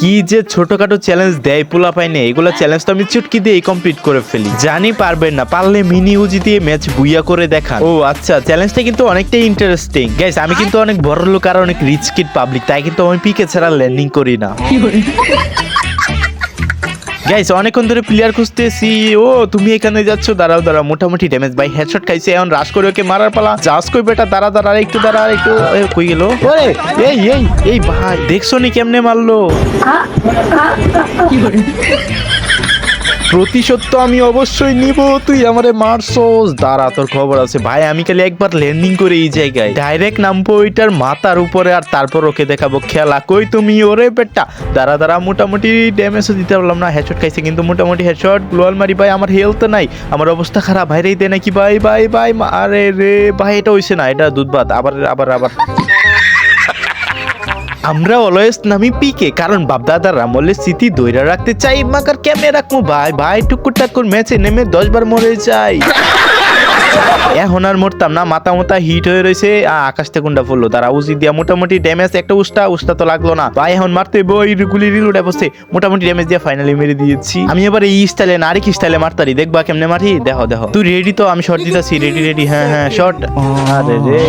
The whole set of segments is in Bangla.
কি যে ছোটখাটো চ্যালেঞ্জ দেয় পোলা পাইনে, এগুলো চ্যালেঞ্জ তো আমি চুটকি দিয়ে কমপ্লিট করে ফেলি। জানি পারবেন না, পারলে মিনি উজি দিয়ে ম্যাচ বুইয়া করে দেখা। ও আচ্ছা, চ্যালেঞ্জটা কিন্তু অনেকটাই ইন্টারেস্টিং গাইস। আমি কিন্তু অনেক বড় লোক আর অনেক রিচ কিড পাবলিক, তাই কিন্তু আমি পিকে ছাড়া ল্যান্ডিং করি না গাইস। অনেকক্ষণ ধরে প্লেয়ার খুঁজতেছি। ও তুমি এখানে যাচ্ছ, দাঁড়াও দাঁড়াও। মোটামুটি ড্যামেজ ভাই, হেডশট খাইছে, এখন রাশ করে ওকে মারার পালা। জাস কই বেটা, দাঁড়া দাঁড়া একটু, দাঁড়া একটু। কই গেল? ওরে এই এই এই ভাই, দেখছো নি কেমনে মারলো? প্রতিশোধ তো আমি অবশ্যই নিব, তুই আমারে মারছস। দাঁড়া, তোর খবর আছে ভাই। আমি খালি একবার ল্যান্ডিং করে এই জায়গায় ডাইরেক্ট নামবো ওইটার মাথার উপরে, আর তারপর ওকে দেখাবো খেলা। কই তুমি? ওরে বেটা দাঁড়া দাঁড়া। মোটামুটি ড্যামেজও দিতে পারলাম না, হেডশট খাইছে কিন্তু মোটামুটি হেডশট। গ্লোয়াল মারি ভাই, আমার হেলথ নাই, আমার অবস্থা খারাপ। ভাই রে দে নাকি ভাই ভাই ভাই। আরে রে ভাই, এটা হইছে না, এটা দুধ ভাত। আবার আবার আবার আমরা অলওয়েজ নামি পিকে, কারণ বাপদাদার আমলের স্মৃতি ধইরা রাখতে চাই। মাকার কেমনে রাখবো ভাই? ভাই টুকুর টাকুর ম্যাচে নেমে 10 বার মরে যাই। এখন আর মরতাম না, মাথা মাথা হিট হয়ে রয়েছে। আকাশ থেকে গুন্ডা পড়লো, তারা উজি দিয়া মোটামুটি ড্যামেজ একটা উস্তা তো লাগলো না ভাই। এখন মারতে বই গুলি রিলোড বসে মোটামুটি ড্যামেজ দিয়ে ফাইনালি মেরে দিয়েছি। আমি এবার এই স্টাইলে না, আরেক স্টাইলে মারতারি, দেখবা কেমনে মারি। দেখো দেখো, তুই রেডি তো? আমি শর্ট দিতেছি, রেডি রেডি। হ্যাঁ হ্যাঁ শর্ট। আরে রে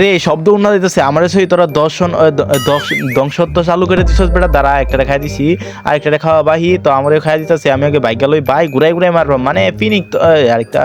রে শব্দ উন্না দিতেছে আমার সহি। তোরা 10 ধ্বংসত্ব চালু করে দিছস বেটা। দাঁড়া, একটা খাই দিছি, আরেকটা খাওয়া বাহি তো আমারও খাই দিতেছে। আমি আগে বাইক গেলই ভাই, ঘুরাই ঘুরাই মারবো মানে ফিনিক তো। আরেকটা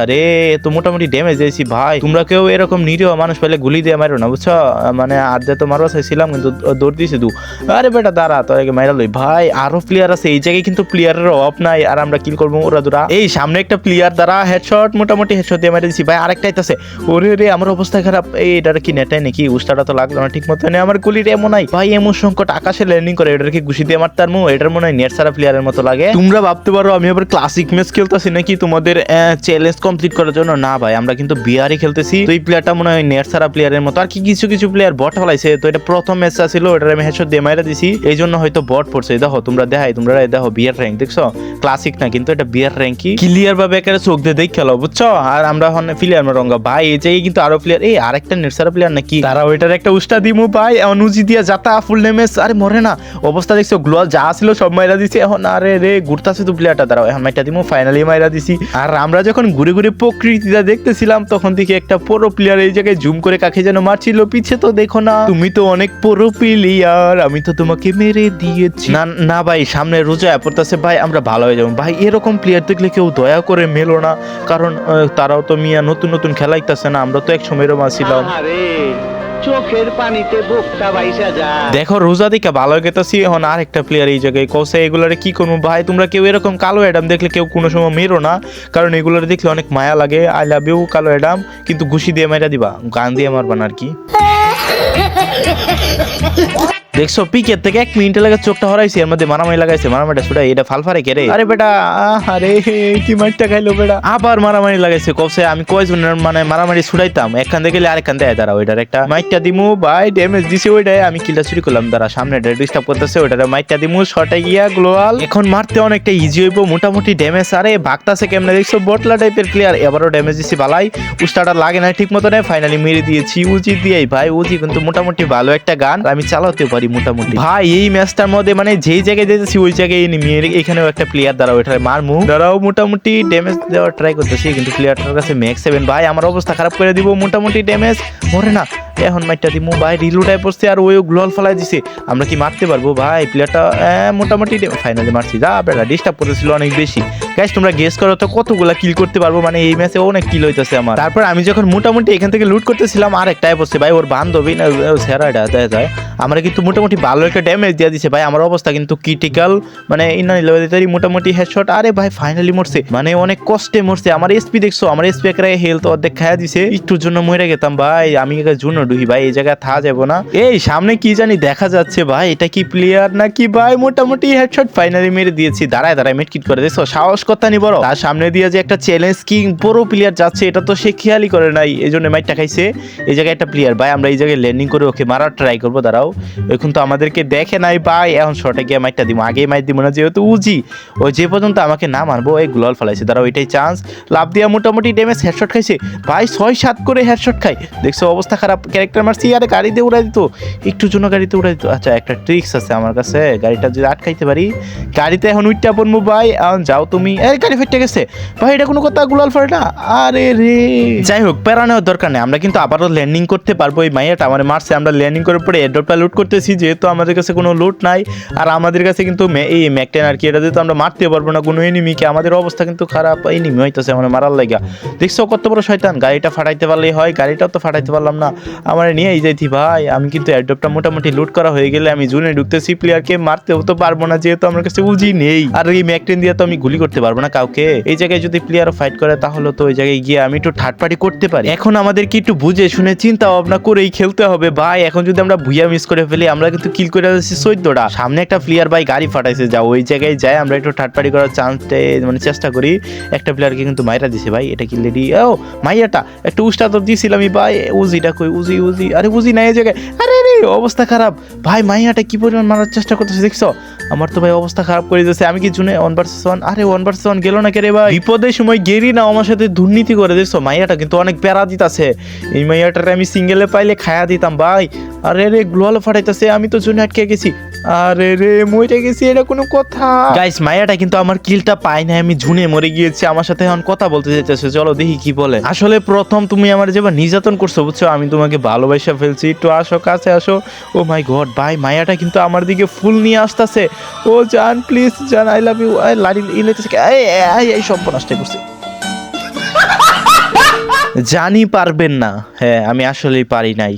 রে তো মোটামুটি ড্যামেজ দিয়েছি ভাই। তোমরা কেউ এরকম নিরীহ মানুষ পেলে গুলি দিয়ে মারো না, বুঝছো? মানে আড্ডা তো মারবা চাইছিলাম কিন্তু দৌড় দিয়েছি দু। আরে বেটা দাঁড়া, তোর আগে মাইরা লই ভাই। আরো প্লেয়ার আছে এই জায়গায়, কিন্তু প্লেয়ারের অভাব নাই। আর আমরা কিল করবো ওরা দুরা। এই সামনে একটা প্লেয়ার, দ্বারা হেডশট, মোটামুটি হেডশট দিয়ে মারা দিছি ভাই। আরেকটা আইতাছে। ওরে রে আমার অবস্থা খারাপ। এই এটার কি নেটাই নাকি? উস্তাটা তো লাগলো না ঠিক মতো। আমার গুলির এমন নাই ভাই, এমন সংকট আকাশে ল্যান্ডিং করে। এটার কি ঘুষি দিয়ে মারতার মু? এটার মনে হয় নেট সারা প্লেয়ারের মতো লাগে। তোমরা ভাবতে পারো আমি আবার ক্লাসিক ম্যাচ খেলতেছি নাকি তোমাদের চ্যালেঞ্জ কমপ্লিট করার জন্য। না ভাই, আমরা কিন্তু বিআরই খেলতেছি। তো এই প্লেয়ারটা মনে হয় নেট সারা প্লেয়ারের মতো। আর কি কিছু কিছু প্লেয়ার বট ফলাইছে। তো এটা প্রথম ম্যাচটা ছিল, এটার আমি হেডশট দিয়ে মাইরা দিছি, এই জন্য হয়তো বট পড়ছে। দেখো তোমরা দেখাই, তোমরা দেখো বিআর র্যাঙ্ক দেখছো, ক্লাসিক না কিন্তু এটা বিআর র্যাঙ্ক। কি ক্লিয়ার ভাবে একেবারে চোখ দিয়ে দেখ খেলো, বুঝছো? আর আমরা এখন প্লেয়ার রঙ্গা ভাই। এই জায়গায় কিন্তু আরো প্লেয়ার। এই আরেকটা নেট সারা প্লেয়ার নাকি, তারা ওইটার একটা উস্তা দিমু ভাই। অনুজি দিয়া যাতা ফুল ড্যামেজ। আরে মরে না, অবস্থা দেখছো? গ্লোয়াল যা ছিল সব মাইরা দিছি। এখন আরে রে ঘুরতাছে তো প্লেয়ারটা, দাঁড়াও এখন মাইটা দিমু। ফাইনালি মাইরা দিছি। আর আমরা যখন ঘুরে ঘুরে প্রকৃতিটা দেখতেছিলাম, তখন থেকে একটা পুরো প্লেয়ার এই জায়গায় জুম করে কাকে যেন মারছিল পিছে। তো দেখো না, তুমি তো অনেক পুরো প্লেয়ার, আমি তো তোমাকে মেরে দিয়েছি। না না ভাই, সামনে রোজা পড়তেছে ভাই, আমরা ভালো হয়ে যাবো ভাই। এরকম প্লেয়ার দেখলে কেউ দয়া করে মেলো না, কারণ তারাও তো মিয়া নতুন নতুন খেলাইতেছে না। আমরা তো এক সময় এরকম ছিলাম। চোখের পানিতে বুকটা বাইসা যায়। দেখো রোজা দিকে ভালো গেতাছি। এখন আরেকটা প্লেয়ার এই জায়গায় কসে। এগুলারে কি করবো ভাই? তোমরা কেউ এরকম কালো অ্যাডাম দেখলে কেউ কোনো সময় মেরো না, কারণ এগুলারে দেখলে অনেক মায়া লাগে। আই লাভ ইউ কালো অ্যাডাম, কিন্তু ঘুষি দিয়ে মেরা দিবা, গান দিয়ে মারবা না আর কি। দেখছো পিকের থেকে 1 মিনিট লাগে চোখটা হরাইছে, এর মধ্যে মারামারি লাগাইছে। মারামারিটা ছুটাই, এটা ফালফারে কে রে? আরে বেটা আরে কি মারটা খাইলো বেটা। আবার মারামারি লাগাইছে। কসে আমি কয়জনের মানে মারামারি ছুটাইতাম, একখান থেকে গেলে আরেকখান দেয়। দাঁড়া ওইটার একটা মাইকটা দিমু ভাই। ড্যামেজ দিছে ওইটাই, আমি কিলটা চুরি করলাম। দাঁড়া সামনে ডিস্টার্ব করতেছে, ওইটারে মাইকটা দিমু। শর্টে গিয়া গ্লোয়াল। এখন মারতে অনেকটা ইজি হইব মোটামুটি। ড্যামেজ আরে ভাগতাছে কেমনে দেখছো? বটলা টাইপের প্লেয়ার। এবারও ড্যামেজ দিছি বালাই, উস্তাটা লাগে না ঠিক মতো। ফাইনালি মেরে দিয়েছি উজি দিয়েই ভাই। উজি কিন্তু মোটামুটি ভালো একটা গান, আমি চালাতে পারি মোটামুটি ভাই। এই ম্যাচটার মধ্যে মানে যেই জায়গায় যেতেছি ওই জায়গায় এনিমি। এখানেও একটা প্লেয়ার, দাঁড়াও এটা মারমু। দাঁড়াও মোটামুটি ড্যামেজ দেওয়ার ট্রাই করতেছি, কিন্তু প্লেয়ারটার কাছে ম্যাক্স 7 ভাই। আমার অবস্থা খারাপ করে দিব। মোটামুটি ড্যামেজ মরে না, এখন মাইটটা দিমু ভাই। রিলোডায় পড়ছে আর ওই গ্লোয়াল ফেলাই দিছে। আমরা কি মারতে পারবো ভাই? প্লেয়ারটা মোটামুটি ফাইনালি মারছি। যা বেটা ডিস্টার্ব করেছিল অনেক বেশি। গাইস তোমরা গেস করো তো কতগুলা কিল করতে পারবো? মানে এই ম্যাচে অনেক কিল হইতেছে আমার। তারপর আমি যখন মোটামুটি এখান থেকে লুট করতেছিলাম, আর একটাই পড়ছে ভাই, ওর বান্ধবী না সেরাটা দেয় যায়। আমরা কিন্তু মোটামুটি ভালো একটা ড্যামেজ দিয়ে দিছে ভাই। আমার অবস্থা কিন্তু ক্রিটিক্যাল, মানে ইনানি লেভেলেরই মোটামুটি হেডশট। আরে ভাই ফাইনালি মরছে, মানে অনেক কষ্টে মরছে। আমার এসপি দেখছো, আমার এসপি একরা হেলথ অর্ধেক খাইয়া দিছে। একটুর জন্য মরে গেতাম ভাই। আমি জন্য ডুহি ভাই, এই জায়গায় থা যাবো না। এই সামনে কি জানি দেখা যাচ্ছে ভাই, এটা কি প্লেয়ার নাকি ভাই? মোটামুটি হেডশট ফাইনালি মেরে দিয়েছি। দাঁড়ায় দাঁড়ায় মিটকিট করে দেখছো, সাহস কথা নি বড়। তার সামনে দিয়ে যে একটা চ্যালেঞ্জ কিং পুরো প্লেয়ার যাচ্ছে, এটা তো সে খেয়ালই করে নাই, এই জন্য মাইটটা খাইছে। এই জায়গায় একটা প্লেয়ার ভাই, আমরা এই জায়গায় ল্যান্ডিং করে ওকে মারার ট্রাই করবো। দাঁড়াও, এখন তো আমাদেরকে দেখে নাই ভাই। এখন শর্টে গিয়ে মাইটটা দিব, আগে মাইট দিব না যেহেতু উজি। ওই যে পর্যন্ত আমাকে না মারবো এই গ্লোয়াল ফেলাইছে। দাঁড়াও এটাই চান্স। লাভ দিয়া মোটামুটি ড্যামেজ হেডশট খাইছে ভাই। 6-7 করে হেডশট খাই, দেখছো অবস্থা খারাপ। ক্যারেক্টার মারছি, আরে গাড়ি দিয়ে উড়াই দিত, একটু জন্য গাড়িতে উড়াই দিত। আচ্ছা একটা ট্রিক্স আছে আমার কাছে, গাড়িটা যদি আটকাইতে পারি, গাড়িতে এখন উইটটা পড়বো ভাই। এখন যাও তুমি, এই গাড়ি ফেটে গেছে ভাই, এটা কোনো কথা, গুলাল ফাড়ে না। আরে রে, যাই হোক প্যারা নেওয়ার দরকার নেই, আমরা কিন্তু আবারও ল্যান্ডিং করতে পারবো। এই মাইয়াটা আমার মারছে, আমরা ল্যান্ডিং করার পরে এয়ারড্রপটা লুট করতেছি, যেহেতু আমাদের কাছে কোনো লুট নাই আর আমাদের কাছে কিন্তু এই ম্যাকটেন আর কি, এটা যেহেতু আমরা মারতে পারবো না কোনো এনিমিকে, আমাদের অবস্থা কিন্তু খারাপ। এনিমি হইতেছে মানে মারার লাগা, দেখছো কত বড় শয়তান। গাড়িটা ফাটাইতে পারলেই হয়, গাড়িটাও তো ফাটাইতে পারলাম না, আমার নিয়েই যাইতি ভাই। আমি কিন্তু এয়ারড্রপটা মোটামুটি লুট করা হয়ে গেলে আমি জুনে ঢুকতেছি, প্লেয়ারকে মারতেও তো পারবো না যেহেতু আমার কাছে উজি নেই, আর এই ম্যাকটেন দিয়ে তো আমি গুলি করতে পারবো না কাউকে। এই জায়গায় যদি প্লেয়ার ফাইট করে তাহলে তো ওই জায়গায় গিয়ে আমি একটু থার্ড পার্টি করতে পারি। এখন আমাদেরকে একটু বুঝে শুনে চিন্তা ভাবনা করেই খেলতে হবে ভাই। এখন যদি আমরা ভুইয়া মিস করে ফেলি, আমরা কিন্তু কিল করে যাচ্ছি 14টা, সামনে একটা প্লেয়ার ভাই গাড়ি ফাটাইছে, যা ওই জায়গায় যাই আমরা একটু থার্ড পার্টি করার চান্সটা মানে চেষ্টা করি। একটা প্লেয়ারকে কিন্তু মাইরা দিছে ভাই, এটা কি লেডি? ও মাইয়াটা একটু উস্তা তো দিছিলামই ভাই। উজিটা কই? উজি উজি, আরে উজি নাই এই জায়গায়। আরে রে অবস্থা খারাপ ভাই, মাইয়াটা কি পরিমাণ মারার চেষ্টা করতেছে দেখছো? আমার তো ভাই অবস্থা খারাপ করে দিয়েছে। আমি কি জুনে 1 vs 1, আরে 1 vs 1 গেল না কে রে ভাই? বিপদের সময় গেরি না আমার সাথে দুর্নীতি করে দিছো। মাইয়াটা কিন্তু অনেক প্যারা দিতাছে, এই মাইয়াটারে আমি সিঙ্গেলে পাইলে খায়া দিতাম ভাই। আরে রে গ্লোয়াল ফাটাইতেছে, আমি তো জুনে আটকে গেছি। আরে রে মরে গেছি, এটা কোনো কথা? গাইস মাইয়াটা কিন্তু আমার কিলটা পাই না, আমি জুনে মরে গিয়েছি, আমার সাথে এখন কথা বলতে যেতেছে, চলো দেখি কি বলে। আসলে প্রথম তুমি আমার যেবার নির্যাতন করছো বুঝছো, আমি তোমাকে ভালোবাসা ফেলছি, একটু আসো কাছে আসো। ও মাই গড ভাই, মাইয়াটা কিন্তু আমার দিকে ফুল নিয়ে আসতেছে। ও জান প্লিজ জান, আই লাভ ইউ। লাড়ি ইলেতেছে, এই সব নষ্ট করছি। জানি পারবেন না, হ্যাঁ আমি আসলেই পারি নাই।